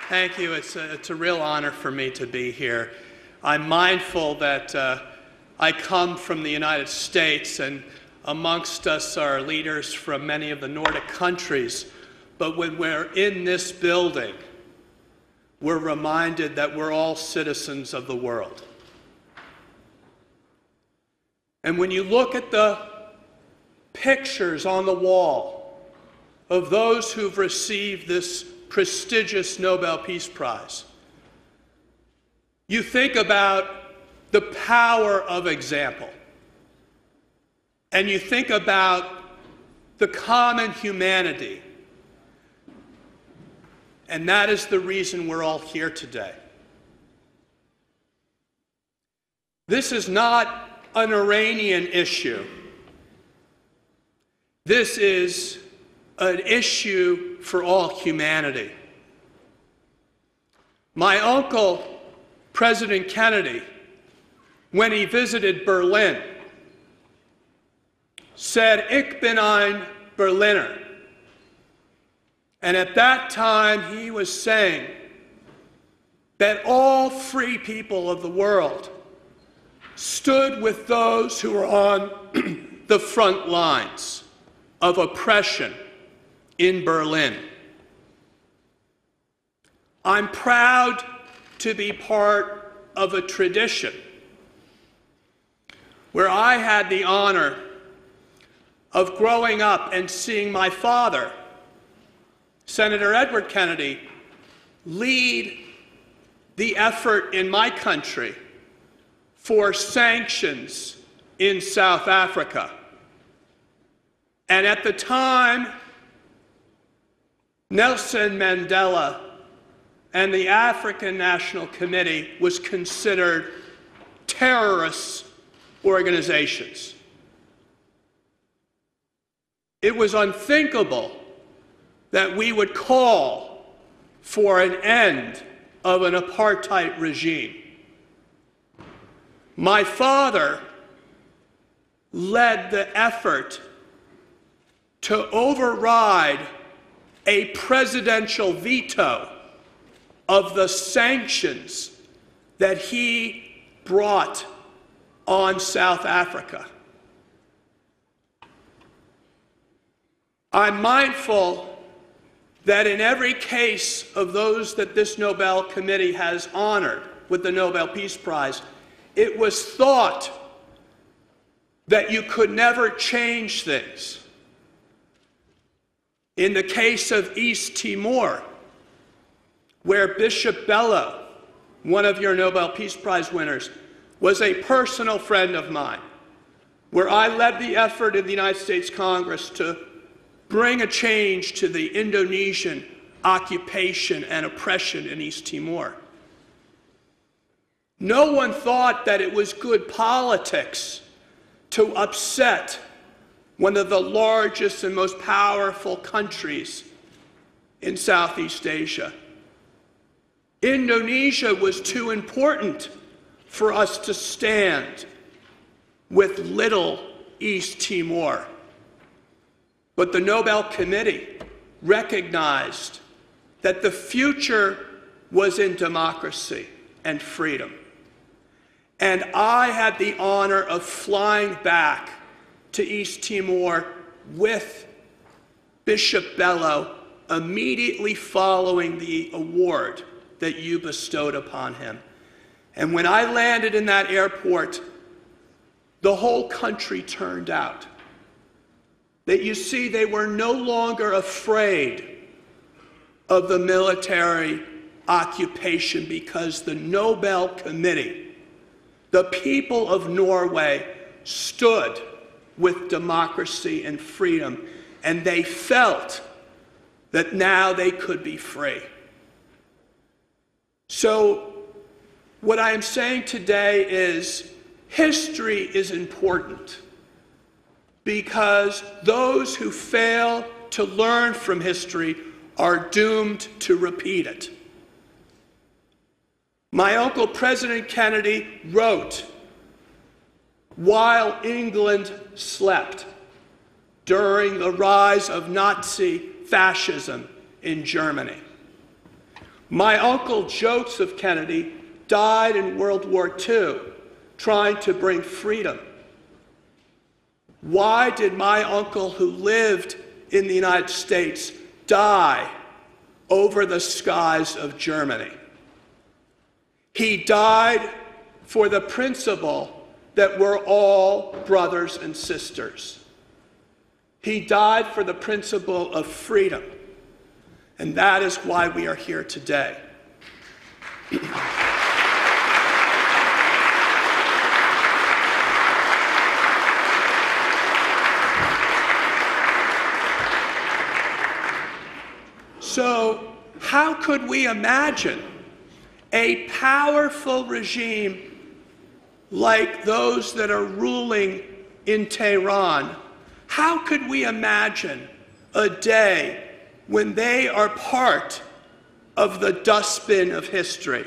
Thank you. It's a real honor for me to be here. I'm mindful that I come from the United States, and amongst us are leaders from many of the Nordic countries. But when we're in this building, we're reminded that we're all citizens of the world. And when you look at the pictures on the wall of those who've received this prestigious Nobel Peace Prize, you think about the power of example, and you think about the common humanity, and that is the reason we're all here today. This is not an Iranian issue. This is an issue for all humanity. My uncle, President Kennedy, when he visited Berlin, said, "Ich bin ein Berliner." And at that time, he was saying that all free people of the world stood with those who were on the front lines of oppression in Berlin. I'm proud to be part of a tradition where I had the honor of growing up and seeing my father, Senator Edward Kennedy, lead the effort in my country for sanctions in South Africa. And at the time, Nelson Mandela and the African National Committee was considered terrorist organizations. It was unthinkable that we would call for an end of an apartheid regime. My father led the effort to override a presidential veto of the sanctions that he brought on South Africa. I'm mindful that in every case of those that this Nobel Committee has honored with the Nobel Peace Prize, it was thought that you could never change things. In the case of East Timor, where Bishop Bello, one of your Nobel Peace Prize winners, was a personal friend of mine, where I led the effort in the United States Congress to bring a change to the Indonesian occupation and oppression in East Timor. No one thought that it was good politics to upset one of the largest and most powerful countries in Southeast Asia. Indonesia was too important for us to stand with little East Timor. But the Nobel Committee recognized that the future was in democracy and freedom. And I had the honor of flying back to East Timor with Bishop Bello immediately following the award that you bestowed upon him. And when I landed in that airport, the whole country turned out. That you see, they were no longer afraid of the military occupation because the Nobel Committee, the people of Norway, stood with democracy and freedom, and they felt that now they could be free. So what I am saying today is history is important because those who fail to learn from history are doomed to repeat it. My uncle, President Kennedy, wrote, "While England slept during the rise of Nazi fascism in Germany, My uncle Joseph Kennedy died in World War II trying to bring freedom. Why did my uncle, who lived in the United States, die over the skies of Germany? He died for the principle that we're all brothers and sisters. He died for the principle of freedom, and that is why we are here today. So, how could we imagine a powerful regime like those that are ruling in Tehran? How could we imagine a day when they are part of the dustbin of history?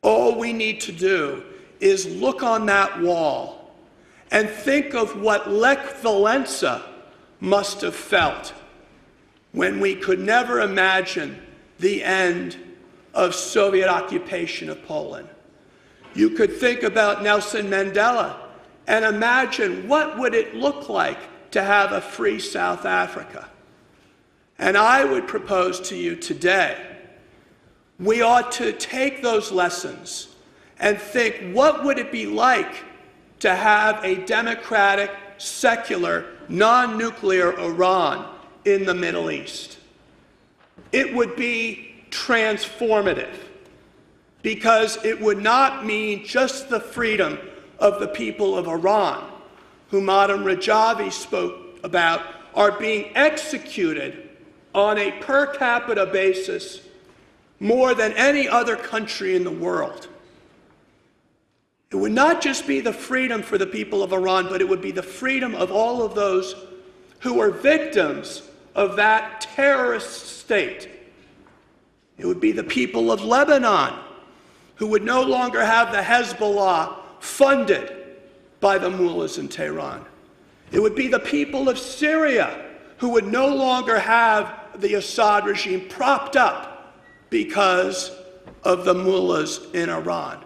All we need to do is look on that wall and think of what Lech Walesa must have felt when we could never imagine the end of Soviet occupation of Poland. You could think about Nelson Mandela and imagine what would it look like to have a free South Africa. And I would propose to you today, we ought to take those lessons and think, what would it be like to have a democratic, secular, non-nuclear Iran in the Middle East? It would be transformative, because it would not mean just the freedom of the people of Iran, who Madam Rajavi spoke about, are being executed on a per capita basis more than any other country in the world. It would not just be the freedom for the people of Iran, but it would be the freedom of all of those who are victims of that terrorist state. It would be the people of Lebanon, who would no longer have the Hezbollah funded by the mullahs in Tehran. It would be the people of Syria, who would no longer have the Assad regime propped up because of the mullahs in Iran.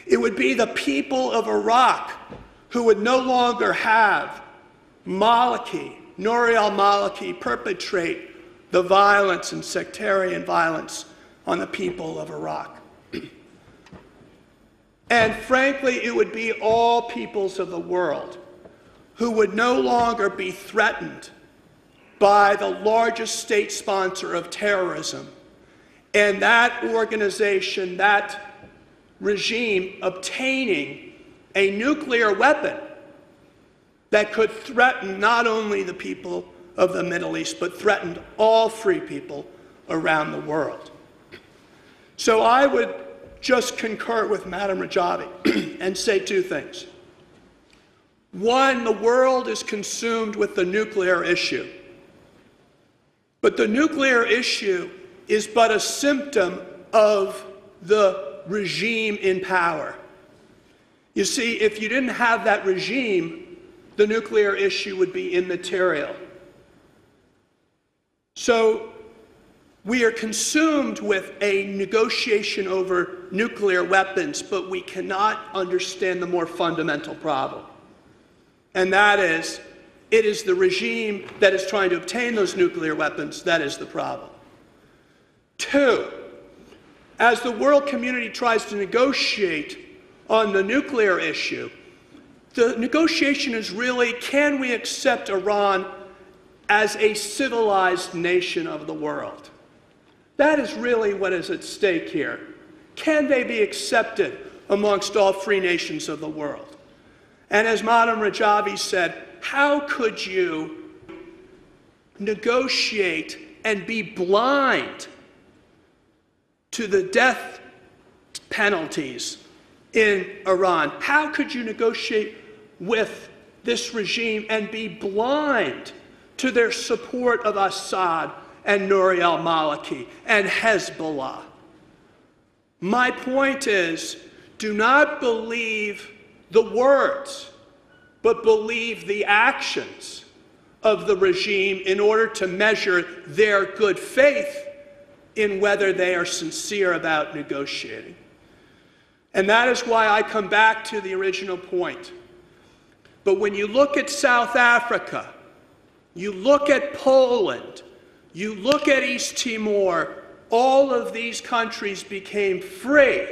It would be the people of Iraq, who would no longer have Maliki, Nouri al-Maliki, perpetrate the violence and sectarian violence on the people of Iraq. And frankly, it would be all peoples of the world who would no longer be threatened by the largest state sponsor of terrorism, and that organization, that regime, obtaining a nuclear weapon that could threaten not only the people of the Middle East, but threatened all free people around the world. So I would just concur with Madam Rajavi and say two things. One, the world is consumed with the nuclear issue. But the nuclear issue is but a symptom of the regime in power. You see, if you didn't have that regime, the nuclear issue would be immaterial. So we are consumed with a negotiation over nuclear weapons, but we cannot understand the more fundamental problem. And that is, it is the regime that is trying to obtain those nuclear weapons that is the problem. Two, as the world community tries to negotiate on the nuclear issue, the negotiation is really, can we accept Iran as a civilized nation of the world? That is really what is at stake here. Can they be accepted amongst all free nations of the world? And as Madam Rajavi said, how could you negotiate and be blind to the death penalties in Iran? How could you negotiate with this regime and be blind to their support of Assad and Nouri al-Maliki and Hezbollah? My point is, do not believe the words, but believe the actions of the regime in order to measure their good faith in whether they are sincere about negotiating. And that is why I come back to the original point. But when you look at South Africa, you look at Poland, you look at East Timor, all of these countries became free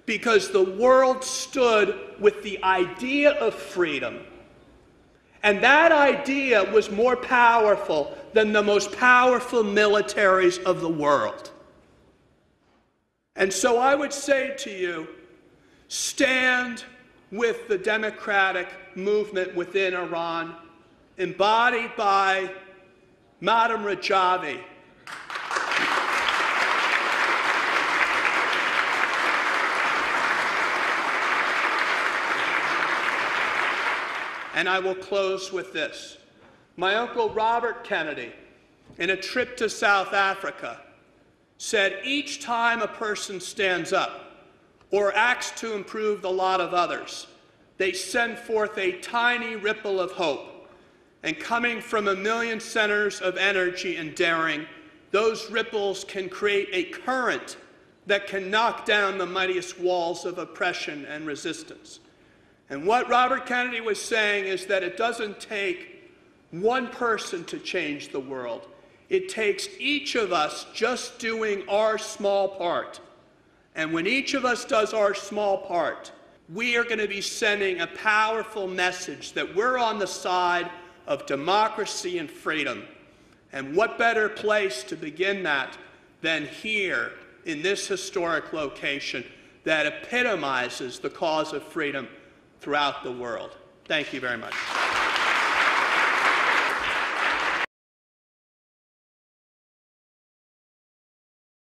because the world stood with the idea of freedom. And that idea was more powerful than the most powerful militaries of the world. And so I would say to you, stand with the democratic movement within Iran, embodied by Madam Rajwy. And I will close with this. My uncle Robert Kennedy, in a trip to South Africa, said each time a person stands up or acts to improve the lot of others, they send forth a tiny ripple of hope. And coming from a million centers of energy and daring, those ripples can create a current that can knock down the mightiest walls of oppression and resistance. And what Robert Kennedy was saying is that it doesn't take one person to change the world. It takes each of us just doing our small part. And when each of us does our small part, we are going to be sending a powerful message that we're on the side of democracy and freedom. And what better place to begin that than here in this historic location that epitomizes the cause of freedom throughout the world. Thank you very much.